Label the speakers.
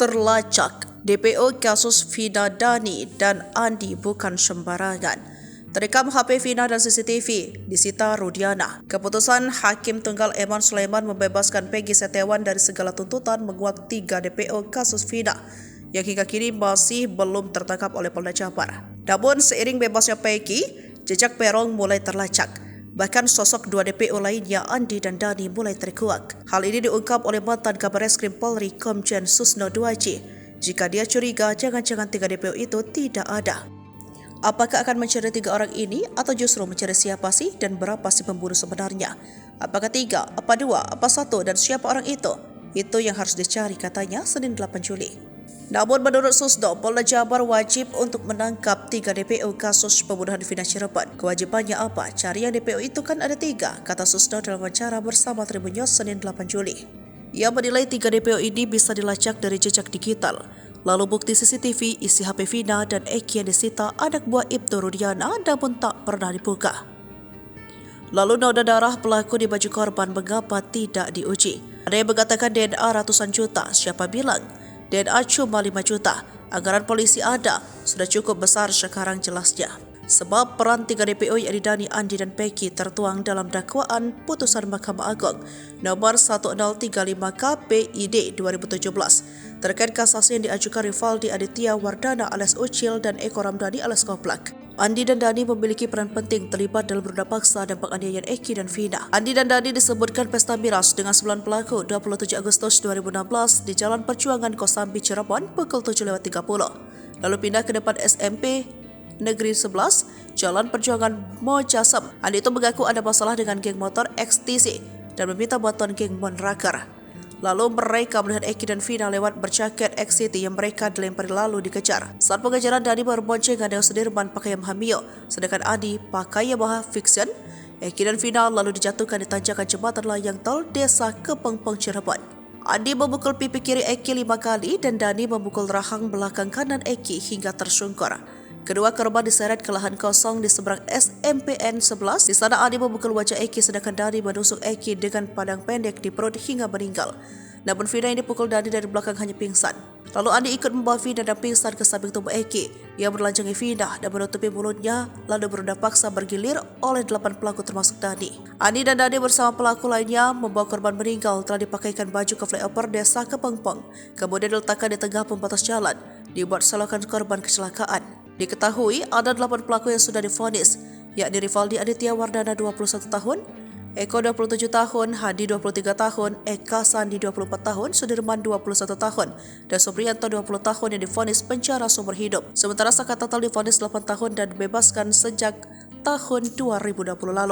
Speaker 1: Terlacak, DPO kasus Vina Dani dan Andi bukan sembarangan. Terekam HP Vina dan CCTV disita Rudiana. Keputusan Hakim Tunggal Eman Sulaiman membebaskan Peggy Setiawan dari segala tuntutan menguak 3 DPO kasus Vina yang hingga kini masih belum tertangkap oleh Polda Jabar. Namun seiring bebasnya Peggy, jejak Peron mulai terlacak. Bahkan sosok 2 DPO lainnya Andi dan Dani mulai terkuak. Hal ini diungkap oleh mantan Kabarreskrim Polri Komjen Susno Duaji. Jika dia curiga jangan-jangan 3 DPO itu tidak ada. Apakah akan mencari 3 orang ini atau justru mencari siapa sih dan berapa sih pembunuh sebenarnya? Apakah 3, apa 2, apa 1 dan siapa orang itu? Itu yang harus dicari katanya Senin 8 Juli. Namun menurut Susno, Polda Jabar wajib untuk menangkap 3 DPO kasus pembunuhan Vina Cirebon. Kewajibannya apa? Cari yang DPO itu kan ada 3, kata Susno dalam wawancara bersama Tribun News Senin 8 Juli. Ia menilai 3 DPO ini bisa dilacak dari jejak digital. Lalu bukti CCTV isi HP Vina dan Eki yang disita anak buah Ibtu Rudiana namun tak pernah dibuka. Lalu noda darah pelaku di baju korban mengapa tidak diuji? Ada yang mengatakan DNA ratusan juta, siapa bilang? DNA cuma 5 juta, anggaran polisi ada, sudah cukup besar sekarang jelasnya. Sebab peran 3 DPO yakni Dani, Andi dan Peggy tertuang dalam dakwaan putusan Mahkamah Agung nomor 1035 KPID 2017 terkait kasasi yang diajukan Rivaldi Aditya Wardana alias Ucil dan Eko Ramdhani alias Koplak. Andi dan Dani memiliki peran penting terlibat dalam berusaha paksa dan penganiayaan Eki dan Vina. Andi dan Dani disebutkan pesta miras dengan 9 pelaku 27 Agustus 2016 di Jalan Perjuangan Kosambi Cirebon pukul 7.30. Lalu pindah ke depan SMP Negeri 11, Jalan Perjuangan Mojasem. Andi itu mengaku ada masalah dengan geng motor XTC dan meminta bantuan geng Monraker. Lalu mereka melihat Eki dan Vina lewat berjaket XCT yang mereka dilempari lalu dikejar. Saat pengejaran, Dani berboncengan dengan Sudirman pakai Yamaha Mio, sedangkan Andi pakai Yamaha Fiction. Eki dan Vina lalu dijatuhkan di tanjakan jembatan layang tol Desa Kepengbong Cirebon. Andi memukul pipi kiri Eki 5 kali dan Dani memukul rahang belakang kanan Eki hingga tersungkur. Kedua korban diseret ke lahan kosong di seberang SMPN 11. Di sana Andi memukul wajah Eki sedangkan Dani menusuk Eki dengan padang pendek di perut hingga meninggal. Namun Vina yang dipukul Dani dari belakang hanya pingsan. Lalu Andi ikut membawa Vina dan pingsan ke samping tubuh Eki. Ia berlanjangi Vina dan menutupi mulutnya lalu berusaha paksa bergilir oleh 8 pelaku termasuk Dani. Andi dan Dani bersama pelaku lainnya membawa korban meninggal telah dipakaikan baju ke flyover Desa Kepengbong. Kemudian diletakkan di tengah pembatas jalan. Dibuat selokan korban kecelakaan. Diketahui ada 8 pelaku yang sudah divonis, yakni Rivaldi Aditya Wardana 21 tahun, Eko 27 tahun, Hadi 23 tahun, Eka Sandi 24 tahun, Sudirman 21 tahun, dan Supriyanto 20 tahun yang divonis penjara seumur hidup. Sementara Saka total divonis 8 tahun dan dibebaskan sejak tahun 2020 lalu.